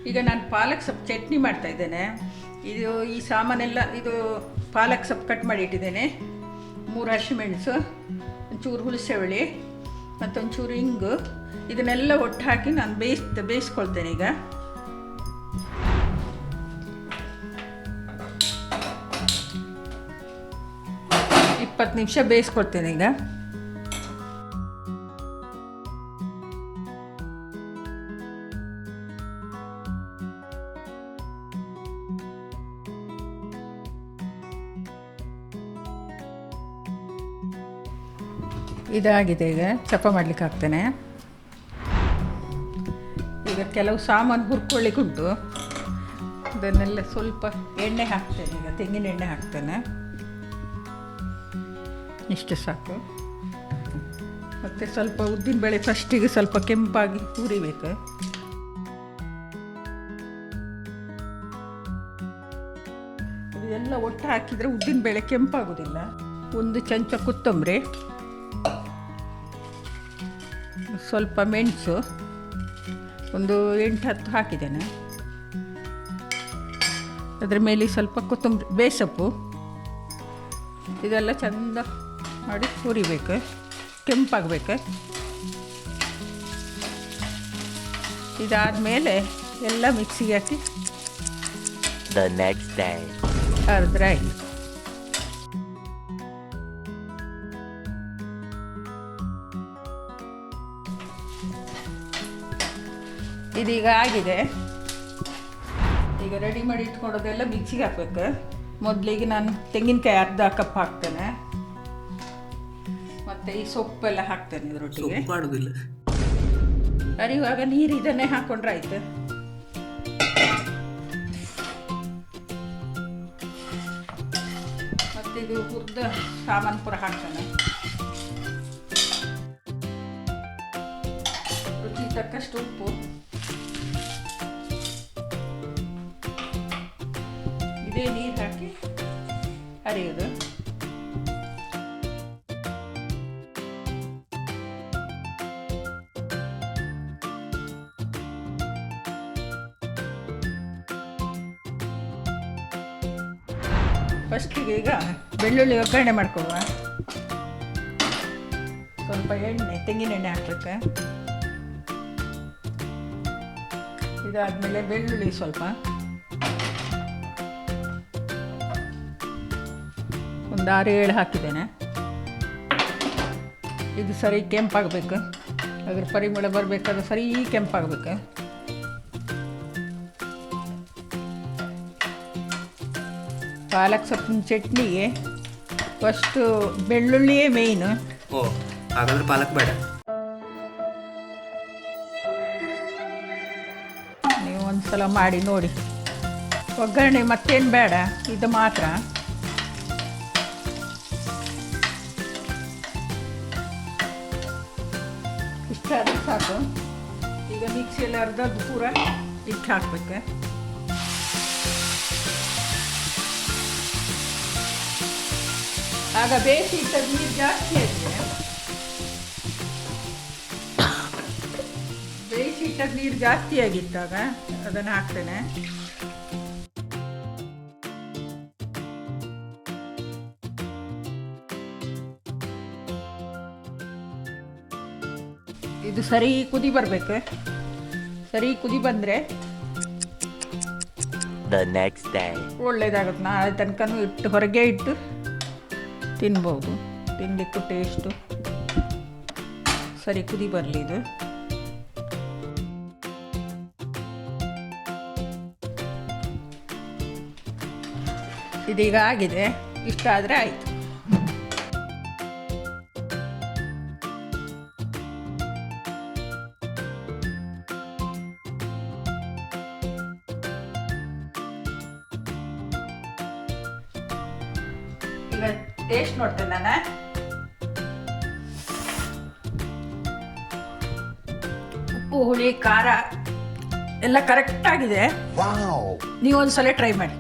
ಈಗ ನಾನು ಪಾಲಕ್ ಸೊಪ್ಪು ಚಟ್ನಿ ಮಾಡ್ತಾಯಿದ್ದೇನೆ. ಇದು ಈ ಸಾಮಾನೆಲ್ಲ ಇದು ಪಾಲಕ್ ಸೊಪ್ಪು ಕಟ್ ಮಾಡಿ ಇಟ್ಟಿದ್ದೇನೆ. 3 ಹಸಿಮೆಣಸು, ಒಂಚೂರು ಹುಣಸೆಹುಳಿ ಮತ್ತೊಂಚೂರು ಇಂಗು, ಇದನ್ನೆಲ್ಲ ಒಟ್ಟು ಹಾಕಿ ನಾನು ಬೇಯಿಸ್ಕೊಳ್ತೇನೆ. ಈಗ ಇಪ್ಪತ್ತು ನಿಮಿಷ ಬೇಯಿಸ್ಕೊಳ್ತೇನೆ. ಈಗ ಇದಾಗಿದೆ. ಈಗ ಚಪ ಮಾಡಲಿಕ್ಕೆ ಹಾಕ್ತೇನೆ. ಈಗ ಕೆಲವು ಸಾಮಾನು ಹುರ್ಕೊಳ್ಳಿಕ್ಕೆ ಉಂಟು, ಅದನ್ನೆಲ್ಲ ಸ್ವಲ್ಪ ಎಣ್ಣೆ ಹಾಕ್ತೇನೆ. ಈಗ ತೆಂಗಿನ ಎಣ್ಣೆ ಹಾಕ್ತೇನೆ, ಇಷ್ಟು ಸಾಕು. ಮತ್ತು ಸ್ವಲ್ಪ ಉದ್ದಿನಬೇಳೆ ಫಸ್ಟಿಗೆ ಸ್ವಲ್ಪ ಕೆಂಪಾಗಿ ಹುರಿಬೇಕು. ಇದೆಲ್ಲ ಒಟ್ಟು ಹಾಕಿದರೆ ಉದ್ದಿನಬೇಳೆ ಕೆಂಪಾಗೋದಿಲ್ಲ. 1 ಚಮಚ ಕೊತ್ತಂಬರಿ, ಸ್ವಲ್ಪ ಮೆಣಸು, ಒಂದು 8-10 ಹಾಕಿದ್ದೇನೆ. ಅದರ ಮೇಲೆ ಸ್ವಲ್ಪ ಕೊತ್ತಂಬರಿ, ಬೇಸಪ್ಪು, ಇದೆಲ್ಲ ಚೆಂದ ಮಾಡಿ ಹುರಿಬೇಕು, ಕೆಂಪಾಗಬೇಕು. ಇದಾದಮೇಲೆ ಎಲ್ಲ ಮಿಕ್ಸಿಗೆ ಹಾಕಿ ಅರ್ಧ ಆಯಿತು. ಇದೀಗ ಆಗಿದೆ. ಈಗ ರೆಡಿ ಮಾಡಿ ಇಟ್ಕೊಂಡೋದೆಲ್ಲ ಮಿಕ್ಸಿಗೆ ಹಾಕ್ಬೇಕು. ಮೊದಲಿಗೆ ನಾನು ತೆಂಗಿನಕಾಯಿ ಅರ್ಧ ಕಪ್ ಹಾಕ್ತೇನೆ, ಮತ್ತು ಈ ಸೊಪ್ಪೆಲ್ಲ ಹಾಕ್ತೇನೆ ಇದರೊಟ್ಟಿಗೆ. ಅರಿವಾಗ ನೀರು ಇದನ್ನೇ ಹಾಕ್ಕೊಂಡ್ರೆ ಆಯ್ತು. ಮತ್ತು ಇದು ಹುರಿದ ಸಾಮಾನು ಪೂರ ಹಾಕ್ತೇನೆ. ರುಚಿ ತಕ್ಕಷ್ಟು ಉಪ್ಪು, ಇದೇ ನೀರು ಹಾಕಿ ಅರಿಯೋದು. ಫಸ್ಟಿಗೆ ಈಗ ಬೆಳ್ಳುಳ್ಳಿ ಒಗ್ಗರಣೆ ಮಾಡ್ಕೊಳ್ಳುವ. ಸ್ವಲ್ಪ ಎಣ್ಣೆ, ತೆಂಗಿನ ಎಣ್ಣೆ ಹಾಕ್ಬೇಕು. ಇದಾದಮೇಲೆ ಬೆಳ್ಳುಳ್ಳಿ ಸ್ವಲ್ಪ ಒಂದು 6-7 ಹಾಕಿದ್ದೇನೆ. ಇದು ಸರಿ ಕೆಂಪಾಗಬೇಕು, ಅದ್ರ ಪರಿಮಳ ಬರಬೇಕಾದ್ರೆ ಸರಿ ಕೆಂಪಾಗಬೇಕು. ಪಾಲಕ್ ಸೊಪ್ಪಿನ ಚಟ್ನಿಗೆ ಫಸ್ಟು ಬೆಳ್ಳುಳ್ಳಿಯೇ ಮೇಯ್ನು. ಹಾಗಾದ್ರೆ ಪಾಲಕ್ ಬೇಡ. ನೀವು ಒಂದ್ಸಲ ಮಾಡಿ ನೋಡಿ. ಒಗ್ಗರಣೆ ಮತ್ತೇನು ಬೇಡ, ಇದು ಮಾತ್ರ. ಇಷ್ಟಾದ್ರೆ ಸಾಕು. ಈಗ ಮಿಕ್ಸಿಯಲ್ಲಿ ಅರ್ಧದ್ದು ಪೂರ ಇಟ್ಟು ಹಾಕ್ಬೇಕು. ಆಗ ಬೇಯಿಸಿ ಇಟ್ಟದ್ದು ನೀರು ಜಾಸ್ತಿ ಆಗಿದೆ. ಬೇಯಿಸಿ ಇಟ್ಟದ್ದು ನೀರು ಜಾಸ್ತಿ ಆಗಿದ್ದಾಗ ಅದನ್ನು ಹಾಕ್ತೇನೆ. ಇದು ಸರಿ ಕುದಿ ಬರಬೇಕು. ಸರಿ ಕುದಿ ಬಂದರೆ ಒಳ್ಳೆಯದಾಗುತ್ತೆ. ನಾಳೆ ತನಕನೂ ಇಟ್ಟು ಹೊರಗೆ ಇಟ್ಟು ತಿನ್ಬೋದು. ತಿನ್ನಲಿಕ್ಕೂ ಟೇಸ್ಟು. ಸರಿ ಕುದಿ ಬರಲಿ ಇದು. ಇದೀಗ ಆಗಿದೆ. ಇಷ್ಟ ಆದರೆ ಆಯಿತು. ಈಗ ಟೇಸ್ಟ್ ನೋಡ್ತೇನೆ ನಾನು. ಉಪ್ಪು, ಹುಳಿ, ಖಾರ ಎಲ್ಲ ಕರೆಕ್ಟಾಗಿದೆ. ನೀವು ಒಂದ್ಸಲ ಟ್ರೈ ಮಾಡಿ.